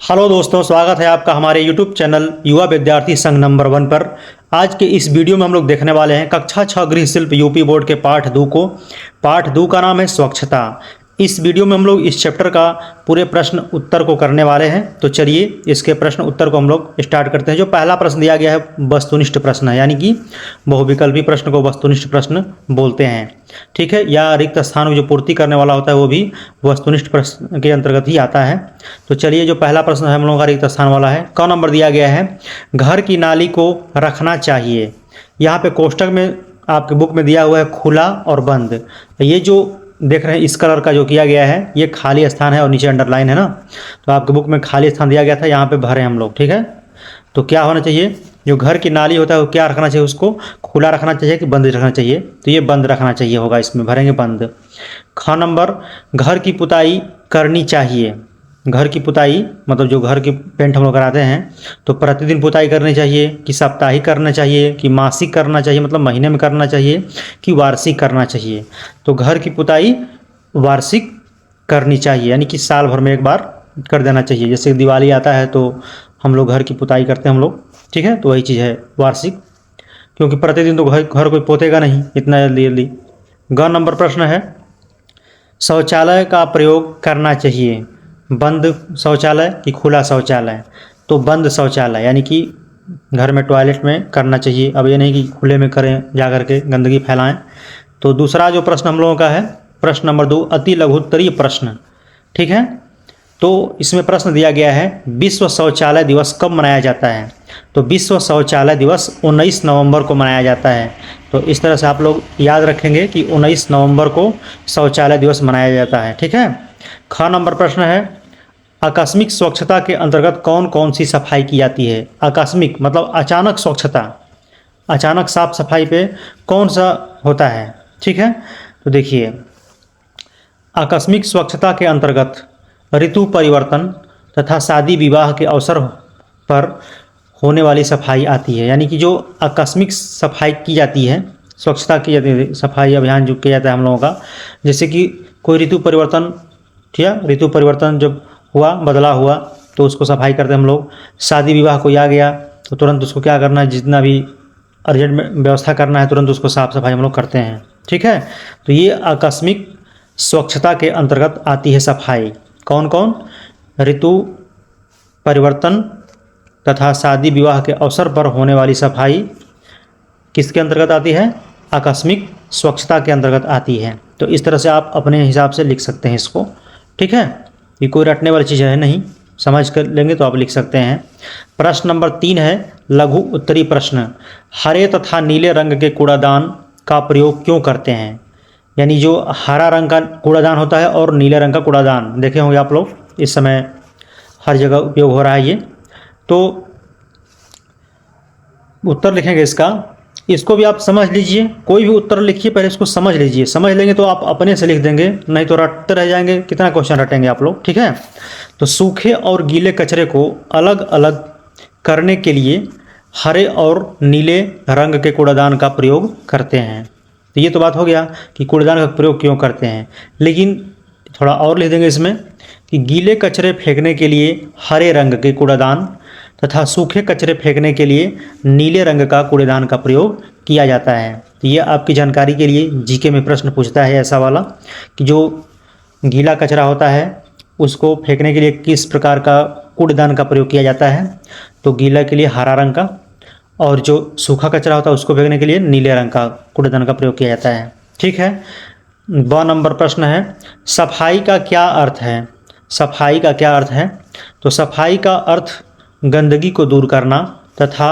Hello दोस्तों, स्वागत है आपका हमारे यूट्यूब चैनल युवा विद्यार्थी संघ नंबर 1 पर। आज के इस वीडियो में हम लोग देखने वाले हैं कक्षा 6 गृह शिल्प यूपी बोर्ड के पाठ 2 को। पाठ 2 का नाम है स्वच्छता। इस वीडियो में हम लोग इस चैप्टर का पूरे प्रश्न उत्तर को करने वाले हैं। तो चलिए इसके प्रश्न उत्तर को हम लोग स्टार्ट करते हैं। जो पहला प्रश्न दिया गया है वस्तुनिष्ठ प्रश्न है, यानी कि बहुविकल्पी प्रश्न को वस्तुनिष्ठ प्रश्न बोलते हैं। ठीक है, या रिक्त स्थान को जो पूर्ति करने वाला होता है वो भी वस्तुनिष्ठ प्रश्न के अंतर्गत ही आता है। तो चलिए जो पहला प्रश्न है हम लोगों का रिक्त स्थान वाला है। क नंबर दिया गया है, घर की नाली को रखना चाहिए। यहाँ पे कोष्टक में आपके बुक में दिया हुआ है खुला और बंद। ये जो देख रहे हैं इस कलर का जो किया गया है ये खाली स्थान है और नीचे अंडरलाइन है ना। तो आपके बुक में खाली स्थान दिया गया था, यहाँ पे भरे हम लोग। ठीक है, तो क्या होना चाहिए, जो घर की नाली होता है वो क्या रखना चाहिए, उसको खुला रखना चाहिए कि बंद रखना चाहिए। तो ये बंद रखना चाहिए होगा, इसमें भरेंगे बंद। ख नंबर, घर की पुताई करनी चाहिए। घर की पुताई मतलब जो घर की पेंट हम लोग कराते हैं तो प्रतिदिन पुताई करनी चाहिए कि साप्ताहिक करना चाहिए कि मासिक करना चाहिए, मतलब महीने में करना चाहिए कि वार्षिक करना चाहिए। तो घर की पुताई वार्षिक करनी चाहिए, यानी कि साल भर में एक बार कर देना चाहिए। जैसे दिवाली आता है तो हम लोग घर की पुताई करते हैं हम लोग। ठीक है, तो वही चीज़ है वार्षिक, क्योंकि प्रतिदिन तो घर कोई पोतेगा नहीं इतना जल्दी जल्दी। ग नंबर प्रश्न है, शौचालय का प्रयोग करना चाहिए। बंद शौचालय कि खुला शौचालय, तो बंद शौचालय, यानी कि घर में टॉयलेट में करना चाहिए। अब ये नहीं कि खुले में करें जा करके गंदगी फैलाएं। तो दूसरा जो प्रश्न हम लोगों का है प्रश्न नंबर 2, अति लघुत्तरीय प्रश्न। ठीक है, तो इसमें प्रश्न दिया गया है विश्व शौचालय दिवस कब मनाया जाता है। तो विश्व शौचालय दिवस 19 नवंबर को मनाया जाता है। तो इस तरह से आप लोग याद रखेंगे कि 19 नवंबर को शौचालय दिवस मनाया जाता है। ठीक है। ख नंबर प्रश्न है, आकस्मिक स्वच्छता के अंतर्गत कौन कौन सी सफाई की जाती है। आकस्मिक मतलब अचानक स्वच्छता, अचानक साफ सफाई पे कौन सा होता है। ठीक है, तो देखिए आकस्मिक स्वच्छता के अंतर्गत ऋतु परिवर्तन तथा शादी विवाह के अवसर पर होने वाली सफाई आती है। यानी कि जो आकस्मिक सफाई की जाती है, स्वच्छता की जाती है, सफाई अभियान जो किया जाता है हम लोगों का, जैसे कि कोई ऋतु परिवर्तन, ठीक है, ऋतु परिवर्तन जब हुआ, बदला हुआ तो उसको सफाई करते हैं हम लोग। शादी विवाह कोई आ गया तो तुरंत उसको क्या करना है, जितना भी अर्जेंट में व्यवस्था करना है तुरंत उसको साफ सफाई हम लोग करते हैं। ठीक है, तो ये आकस्मिक स्वच्छता के अंतर्गत आती है सफाई। कौन कौन, ऋतु परिवर्तन तथा शादी विवाह के अवसर पर होने वाली सफाई किसके अंतर्गत आती है, आकस्मिक स्वच्छता के अंतर्गत आती है। तो इस तरह से आप अपने हिसाब से लिख सकते हैं इसको। ठीक है, ये कोई रटने वाली चीज़ है नहीं, समझ कर लेंगे तो आप लिख सकते हैं। प्रश्न नंबर 3 है लघु उत्तरी प्रश्न, हरे तथा नीले रंग के कूड़ादान का प्रयोग क्यों करते हैं। यानी जो हरा रंग का कूड़ादान होता है और नीले रंग का कूड़ादान देखे होंगे आप लोग, इस समय हर जगह उपयोग हो रहा है ये। तो उत्तर लिखेंगे इसको भी आप समझ लीजिए। कोई भी उत्तर लिखिए पहले इसको समझ लीजिए, समझ लेंगे तो आप अपने से लिख देंगे, नहीं तो रटते रह जाएंगे, कितना क्वेश्चन रटेंगे आप लोग। ठीक है, तो सूखे और गीले कचरे को अलग अलग करने के लिए हरे और नीले रंग के कूड़ादान का प्रयोग करते हैं। तो ये तो बात हो गया कि कूड़ादान का प्रयोग क्यों करते हैं, लेकिन थोड़ा और लिख देंगे इसमें कि गीले कचरे फेंकने के लिए हरे रंग के कूड़ादान तथा सूखे कचरे फेंकने के लिए नीले रंग का कूड़ेदान का प्रयोग किया जाता है। तो ये आपकी जानकारी के लिए जीके में प्रश्न पूछता है ऐसा वाला कि जो गीला कचरा होता है उसको फेंकने के लिए किस प्रकार का कूड़ेदान का प्रयोग किया जाता है। तो गीला के लिए हरा रंग का और जो सूखा कचरा होता है उसको फेंकने के लिए नीले रंग का कूड़ेदान का प्रयोग किया जाता है। ठीक है। ब नंबर प्रश्न है, सफाई का क्या अर्थ है। सफाई का क्या अर्थ है, तो सफाई का अर्थ गंदगी को दूर करना तथा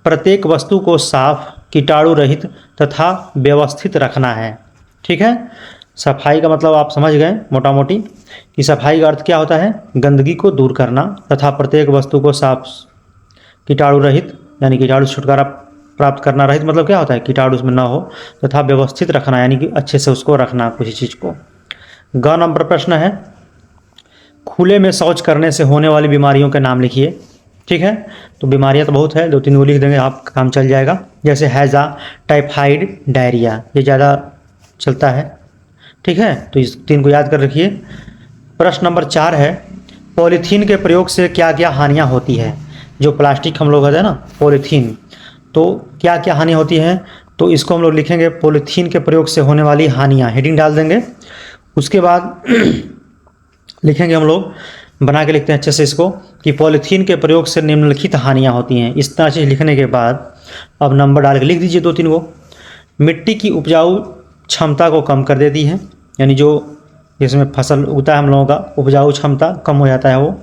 प्रत्येक वस्तु को साफ, कीटाणु रहित तथा व्यवस्थित रखना है। ठीक है, सफाई का मतलब आप समझ गए मोटा मोटी कि सफाई का अर्थ क्या होता है, गंदगी को दूर करना तथा प्रत्येक वस्तु को साफ, कीटाणु रहित यानी कीटाणु से छुटकारा प्राप्त करना, रहित मतलब क्या होता है कीटाणु उसमें ना हो, तथा व्यवस्थित रखना यानी कि अच्छे से उसको रखना किसी चीज़ को। ग नंबर प्रश्न है, खुले में शौच करने से होने वाली बीमारियों के नाम लिखिए। ठीक है, तो बीमारियां तो बहुत है, 2-3 वो लिख देंगे आप काम चल जाएगा। जैसे हैज़ा, टाइफाइड, डायरिया, ये ज़्यादा चलता है। ठीक है, तो इस 3 को याद कर रखिए। प्रश्न नंबर 4 है, पॉलीथीन के प्रयोग से क्या क्या हानियाँ होती है। जो प्लास्टिक हम लोग कहते हैं ना पॉलीथीन, तो क्या क्या हानि होती है, तो इसको हम लोग लिखेंगे पॉलीथीन के प्रयोग से होने वाली हानियाँ, हेडिंग डाल देंगे। उसके बाद लिखेंगे हम लोग, बना के लिखते हैं अच्छे से इसको, कि पॉलीथीन के प्रयोग से निम्नलिखित हानियाँ होती हैं। इस तरह से लिखने के बाद अब नंबर डाल के लिख दीजिए 2-3 को। मिट्टी की उपजाऊ क्षमता को कम कर देती है, यानी जो जिसमें फसल उगता है हम लोगों का उपजाऊ क्षमता कम हो जाता है वो।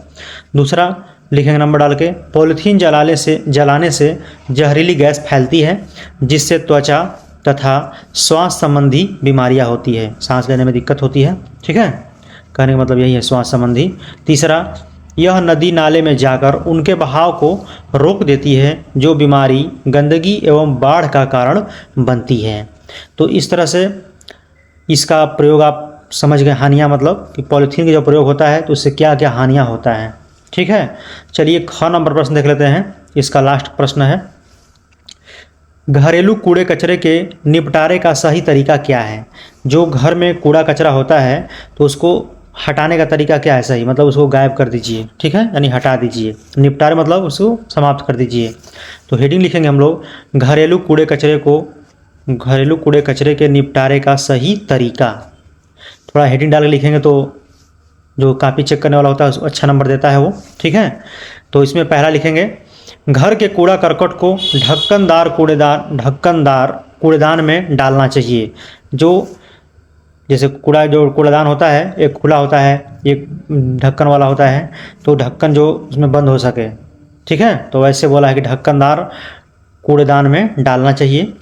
दूसरा लिखेंगे नंबर डाल के, पॉलीथीन जलाने से जहरीली गैस फैलती है जिससे त्वचा तथा श्वास संबंधी बीमारियां होती है, सांस लेने में दिक्कत होती है। ठीक है, कहने का मतलब यही है, श्वास संबंधी। तीसरा, यह नदी नाले में जाकर उनके बहाव को रोक देती है जो बीमारी गंदगी एवं बाढ़ का कारण बनती है। तो इस तरह से इसका प्रयोग आप समझ गए, हानियाँ मतलब कि पॉलीथीन का जो प्रयोग होता है तो उससे क्या क्या हानियाँ होता है। ठीक है, चलिए ख नंबर प्रश्न देख लेते हैं। इसका लास्ट प्रश्न है, घरेलू कूड़े कचरे के निपटारे का सही तरीका क्या है। जो घर में कूड़ा कचरा होता है तो उसको हटाने का तरीका क्या है सही, मतलब उसको गायब कर दीजिए। ठीक है, यानी हटा दीजिए। निपटारे मतलब उसको समाप्त कर दीजिए। तो हेडिंग लिखेंगे हम लोग, घरेलू कूड़े कचरे के निपटारे का सही तरीका। थोड़ा हेडिंग डाल के लिखेंगे तो जो कॉपी चेक करने वाला होता है उसको अच्छा नंबर देता है वो। ठीक है, तो इसमें पहला लिखेंगे, घर के कूड़ा करकट को ढक्कनदार कूड़ेदान में डालना चाहिए। जो जैसे कूड़ादान होता है, एक खुला होता है, एक ढक्कन वाला होता है, तो ढक्कन जो उसमें बंद हो सके। ठीक है, तो वैसे बोला है कि ढक्कनदार कूड़ेदान में डालना चाहिए।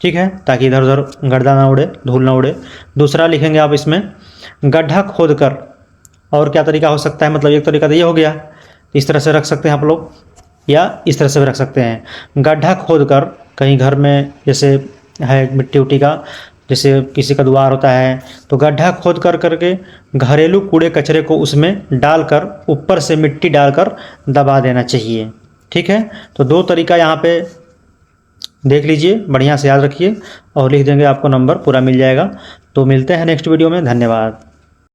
ठीक है, ताकि इधर उधर गर्दा ना उड़े, धूल ना उड़े। दूसरा लिखेंगे आप इसमें, गड्ढा खोदकर, और क्या तरीका हो सकता है, मतलब एक तरीका तो ये हो गया, इस तरह से रख सकते हैं आप लोग, या इस तरह से भी रख सकते हैं। गड्ढा खोदकर, कहीं घर में जैसे है मिट्टी उट्टी का, जैसे किसी का द्वार होता है, तो गड्ढा खोद करके घरेलू कूड़े कचरे को उसमें डालकर ऊपर से मिट्टी डालकर दबा देना चाहिए। ठीक है, तो 2 तरीका यहाँ पे देख लीजिए, बढ़िया से याद रखिए और लिख देंगे, आपको नंबर पूरा मिल जाएगा। तो मिलते हैं नेक्स्ट वीडियो में, धन्यवाद।